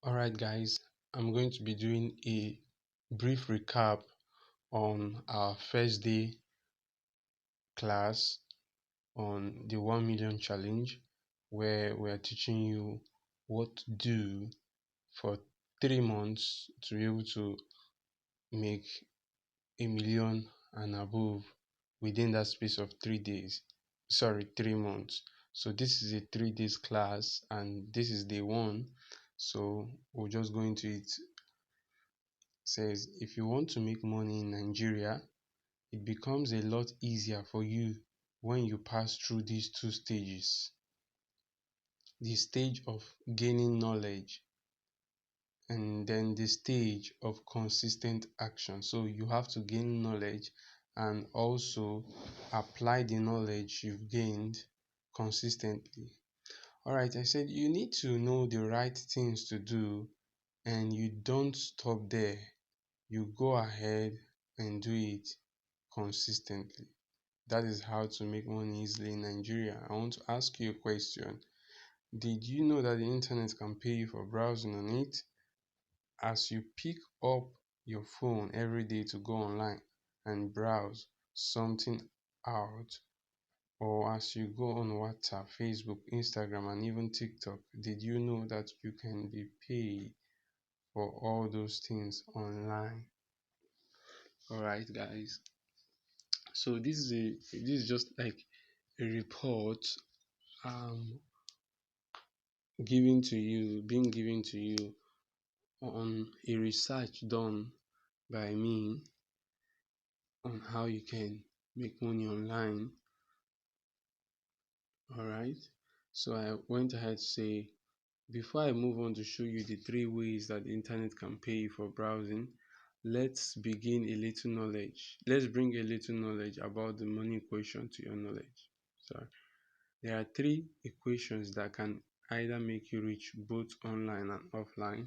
Alright, guys, I'm going to be doing a brief recap on our first day class on the 1 million challenge, where we are teaching you what to do for 3 months to be able to make a million and above within that space of 3 days. Sorry, 3 months. So, this is a 3 days class, and this is day one. So, we'll just go into it. Says if you want to make money in Nigeria, it becomes a lot easier for you when you pass through these two stages. The stage of gaining knowledge and then the stage of consistent action. So you have to gain knowledge and also apply the knowledge you've gained consistently. Alright, I said you need to know the right things to do and you don't stop there. You go ahead and do it consistently. That is how to make money easily in Nigeria. I want to ask you a question. Did you know that the internet can pay you for browsing on it? As you pick up your phone every day to go online and browse something out, or as you go on WhatsApp, Facebook, Instagram, and even TikTok, did you know that you can be paid for all those things online? Alright, guys. So this is just like a report um being given to you on a research done by me on how you can make money online. Alright. So I went ahead to say, before I move on to show you the 3 ways that the internet can pay you for browsing, let's bring a little knowledge about the money equation to your knowledge. So there are 3 equations that can either make you rich both online and offline.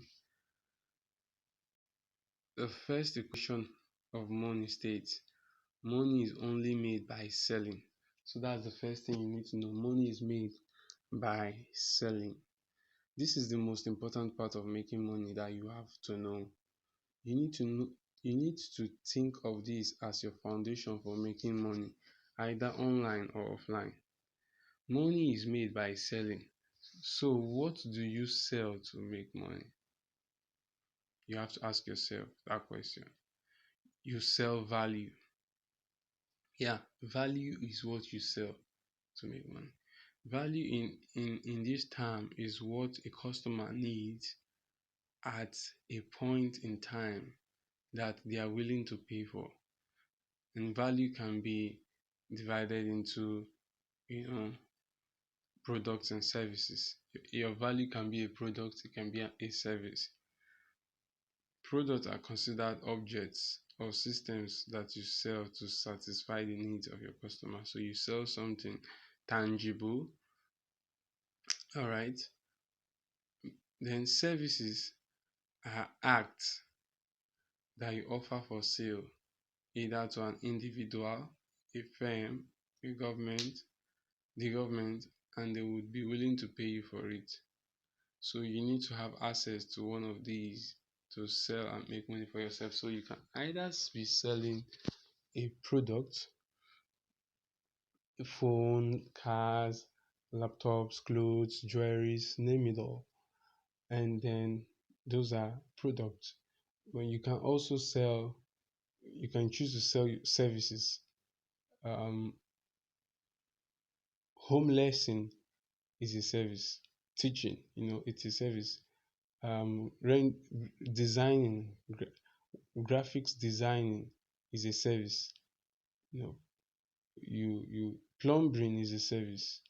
The first equation of money states money is only made by selling. So that's the first thing you need to know. Money is made by selling. This is the most important part of making money that you have to know. You need to know, you need to think of this as your foundation for making money, either online or offline. Money is made by selling. So what do you sell to make money? You have to ask yourself that question. You sell value. Yeah, value is what you sell to make money. Value in this term is what a customer needs at a point in time that they are willing to pay for. And value can be divided into, you know, products and services. Your value can be a product, it can be a service. Products are considered objects or systems that you sell to satisfy the needs of your customer. So you sell something tangible, all right. Then services are acts that you offer for sale, either to an individual, a firm, a government, the government, and they would be willing to pay you for it. So you need to have access to one of these to sell and make money for yourself. So you can either be selling a product, a phone, cars, laptops, clothes, jewelries, name it all. And then those are products. When you can also sell, you can choose to sell services. Um, Home lesson is a service. Teaching, it's a service. Rent, designing, graphics designing is a service. You know, you plumbing is a service.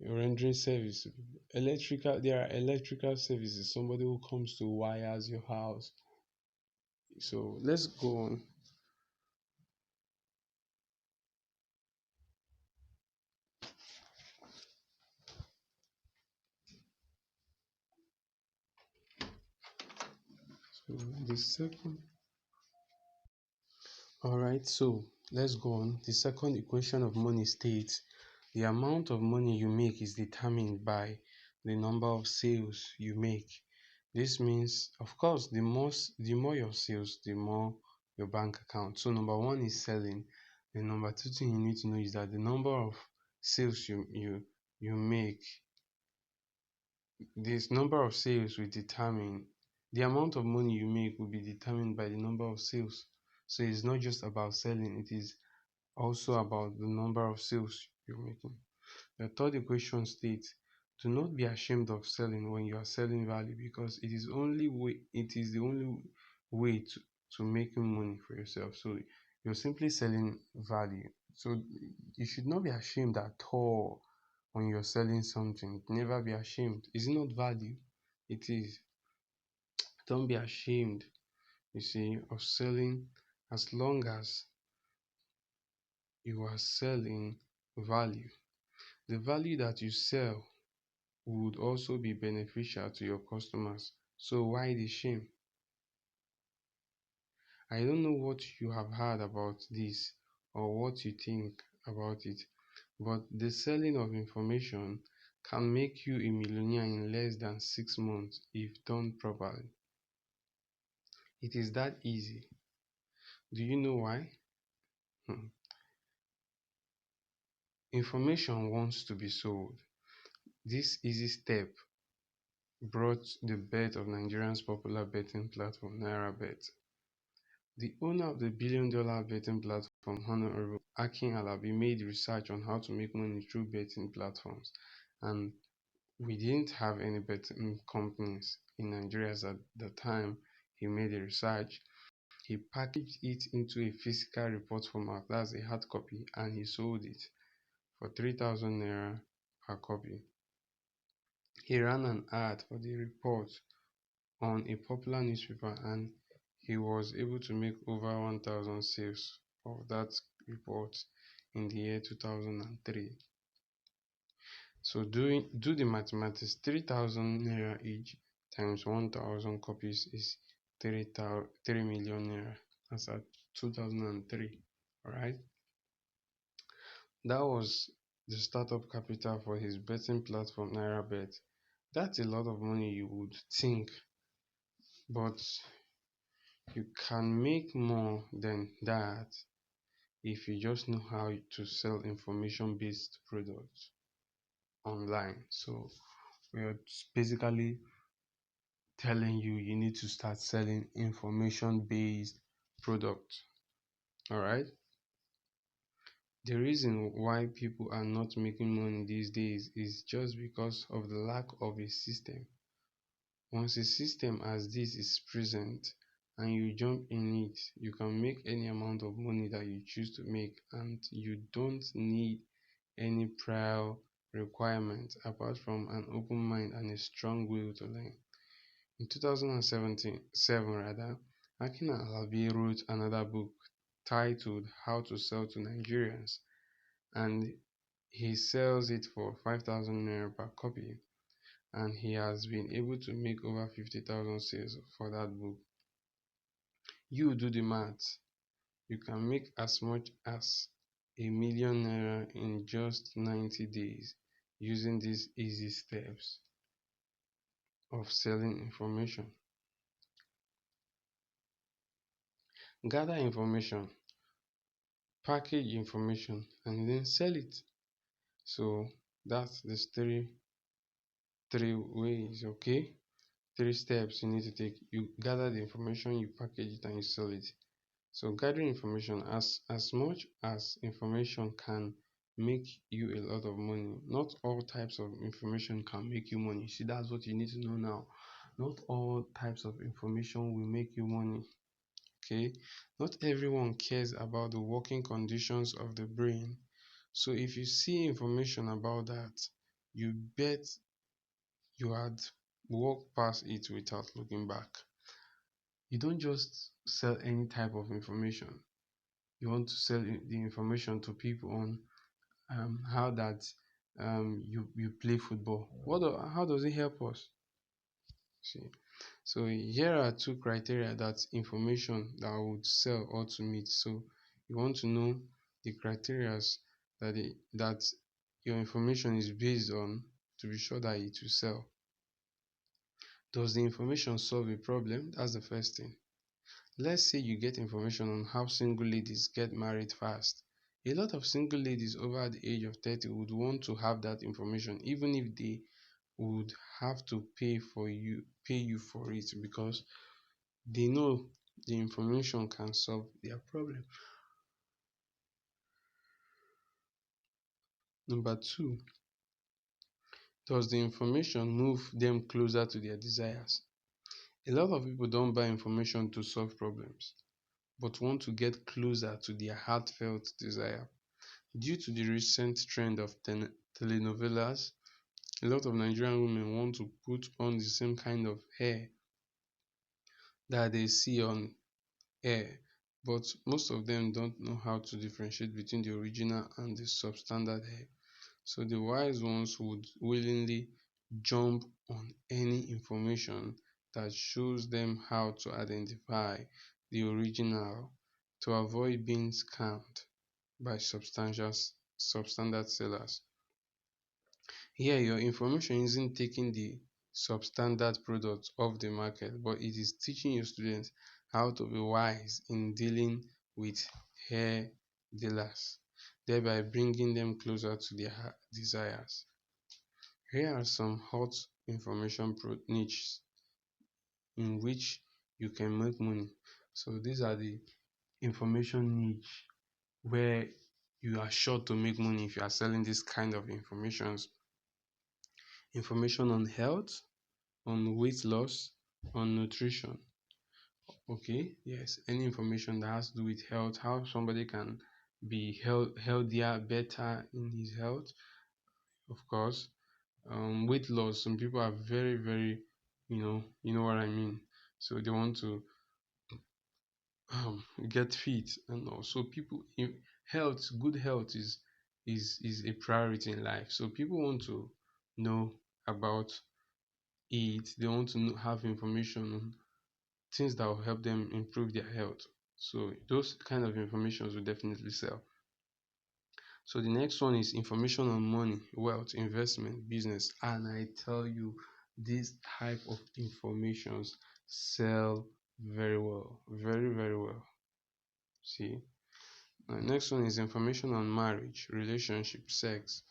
Rendering service. There are electrical services. Somebody who comes to wires your house. So let's go on. So the second. All right. So let's go on. The second equation of money states the amount of money you make is determined by the number of sales you make. This means, of course, the more your sales, the more your bank account. So number one is selling. The number two thing you need to know is that the number of sales you make, this number of sales will determine the amount of money you make will be determined by the number of sales. So it's not just about selling, it is also about the number of sales you're making. The third equation states, do not be ashamed of selling when you are selling value, because it is the only way to making money for yourself. So you're simply selling value. So you should not be ashamed at all when you're selling something. Never be ashamed. Is it not value? It is. Don't be ashamed, you see, of selling, as long as you are selling value. The value that you sell would also be beneficial to your customers. So why the shame? I don't know what you have heard about this or what you think about it, but the selling of information can make you a millionaire in less than 6 months if done properly. It is that easy. Do you know why? Hmm. Information wants to be sold. This easy step brought the birth of Nigeria's popular betting platform, NairaBet. The owner of the billion-dollar betting platform, Honorable Akin Alabi, made research on how to make money through betting platforms, and we didn't have any betting companies in Nigeria at the time he made the research. He packaged it into a physical report format, that's a hard copy, and he sold it for 3,000 naira per copy. He ran an ad for the report on a popular newspaper, and he was able to make over 1,000 sales of that report in the year 2003. So do the mathematics. 3,000 naira each times 1,000 copies is 3 million naira. That's at 2003. Alright, that was the startup capital for his betting platform, NairaBet. That's a lot of money, you would think, but you can make more than that if you just know how to sell information based products online. So we are basically telling you you need to start selling information based products. All right. The reason why people are not making money these days is just because of the lack of a system. Once a system as this is present and you jump in it, you can make any amount of money that you choose to make, and you don't need any prior requirement apart from an open mind and a strong will to learn. In 2017, Akin Alabi wrote another book titled How to Sell to Nigerians, and he sells it for 5,000 naira per copy, and he has been able to make over 50,000 sales for that book. You do the math. You can make as much as a million naira in just 90 days using these easy steps of selling information. Gather information, package information, and then sell it. So that's the three ways, okay? Three steps you need to take. You gather the information, you package it, and you sell it. So gathering information, as much as information can make you a lot of money, not all types of information can make you money. See, that's what you need to know now. Not all types of information will make you money. Okay, not everyone cares about the working conditions of the brain. So if you see information about that, you bet you had walked past it without looking back. You don't just sell any type of information. You want to sell the information to people on how that you play football. How does it help us? See, so here are two criteria that information that would sell ought to meet. So you want to know the criteria that your information is based on to be sure that it will sell. Does the information solve a problem? That's the first thing. Let's say you get information on how single ladies get married fast. A lot of single ladies over the age of 30 would want to have that information, even if they would have to pay you for it, because they know the information can solve their problem. Number two, does the information move them closer to their desires? A lot of people don't buy information to solve problems, but want to get closer to their heartfelt desire. Due to the recent trend of telenovelas, a lot of Nigerian women want to put on the same kind of hair that they see on air, but most of them don't know how to differentiate between the original and the substandard hair. So the wise ones would willingly jump on any information that shows them how to identify the original to avoid being scammed by substandard sellers. Here, your information isn't taking the substandard product off the market, but it is teaching your students how to be wise in dealing with hair dealers, thereby bringing them closer to their desires. Here are some hot information niches in which you can make money. So these are the information niche where you are sure to make money if you are selling this kind of informations. Information on health, on weight loss, on nutrition. Okay, yes, any information that has to do with health, how somebody can be healthier, better in his health, of course. Weight loss, some people are very, very, you know what I mean. So they want to get fit, and also people in health, good health is a priority in life. So people want to know about it. They want to have information on things that will help them improve their health. So those kind of informations will definitely sell. So the next one is information on money, wealth, investment, business. And I tell you, this type of informations sell very well, very, very well. See, next one is information on marriage, relationship, sex,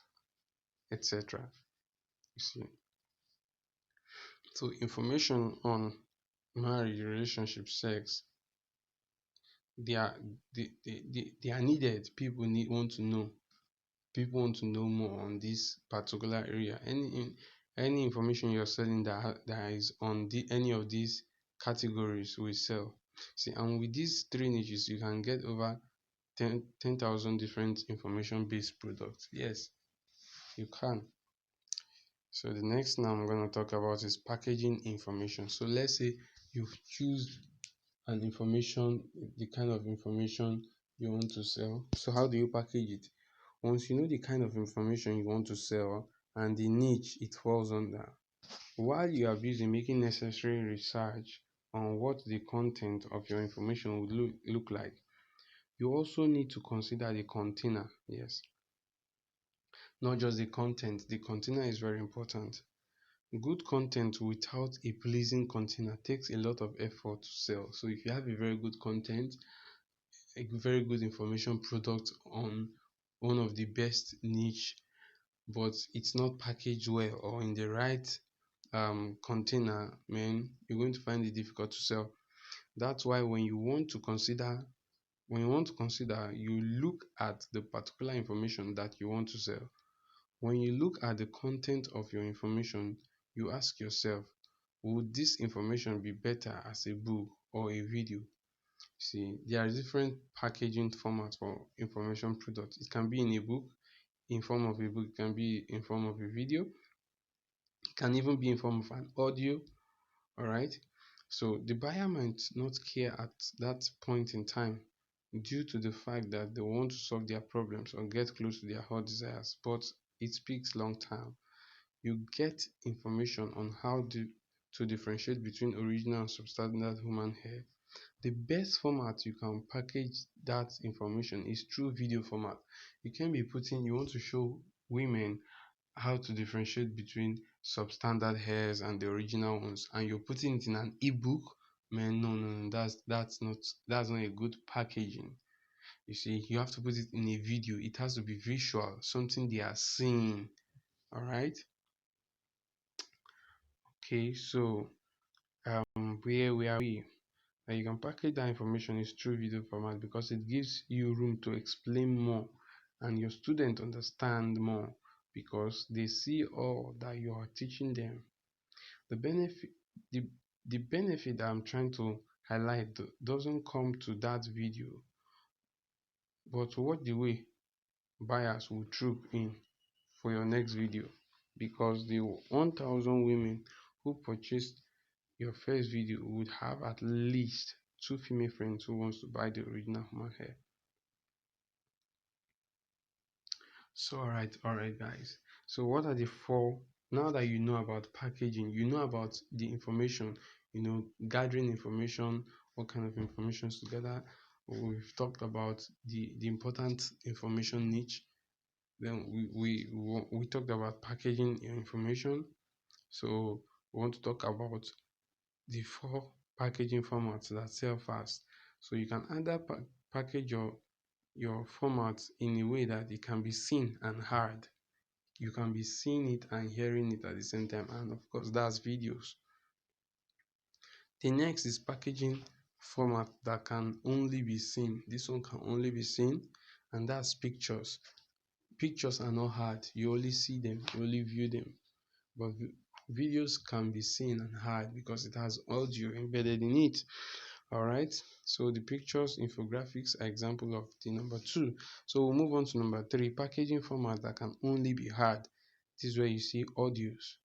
etc. You see, so information on marriage, relationship, sex, they are they are needed. People want to know more on this particular area. Any information you're selling that is on any of these categories will sell. See, and with these three niches you can get over 10,000 different information based products. Yes, you can. So the next now I'm going to talk about is packaging information. So let's say you choose an information, the kind of information you want to sell. So how do you package it? Once you know the kind of information you want to sell and the niche it falls under, while you are busy making necessary research on what the content of your information would look like, you also need to consider the container. Yes, not just the content. The container is very important. Good content without a pleasing container takes a lot of effort to sell. So if you have a very good content, a very good information product on one of the best niche, but it's not packaged well or in the right container, man, you're going to find it difficult to sell. That's why when you want to consider, you look at the particular information that you want to sell. When you look at the content of your information, you ask yourself, would this information be better as a book or a video? See, there are different packaging formats for information products. It can be in a book, in form of a book, it can be in form of a video, it can even be in form of an audio. All right. So the buyer might not care at that point in time due to the fact that they want to solve their problems or get close to their heart desires, but it speaks long term. You get information on how to differentiate between original and substandard human hair. The best format you can package that information is through video format. You can be putting, you want to show women how to differentiate between substandard hairs and the original ones, and you're putting it in an ebook, man, no, no, no, that's not a good packaging. You see, you have to put it in a video. It has to be visual, something they are seeing. All right. Okay, so where are we? And you can package that information in through video format because it gives you room to explain more and your students understand more because they see all that you are teaching them. The benefit the, the benefit that I'm trying to highlight doesn't come to that video, but to watch the way buyers will troop in for your next video, because the 1000 women who purchased your first video would have at least two female friends who wants to buy the original human hair. So all right guys, so what are the four, now that you know about packaging, you know about the information, gathering information, what kind of information together. We've talked about the important information niche. Then we talked about packaging your information. So we want to talk about the four packaging formats that sell fast. So you can either package your format in a way that it can be seen and heard. You can be seeing it and hearing it at the same time, and of course that's videos. The next is packaging format that can only be seen. This one can only be seen, and that's pictures. Pictures are not hard. You only see them, you only view them. But videos can be seen and heard because it has audio embedded in it. All right, so the pictures, infographics are example of the number two. So we'll move on to number three, packaging format that can only be heard. This is where you see audios.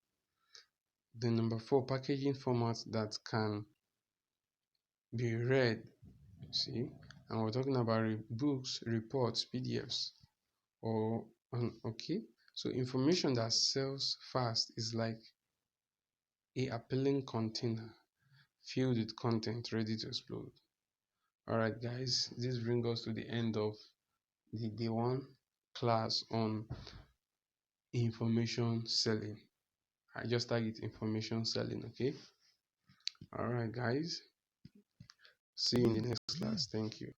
Then number four, packaging formats that can be read. See, and we're talking about books, reports, PDFs, or okay. So information that sells fast is like a appealing container filled with content ready to explode. All right, guys, this brings us to the end of the day one class on information selling. I just target information selling. Okay. All right, guys. See you in the next class. Thank you.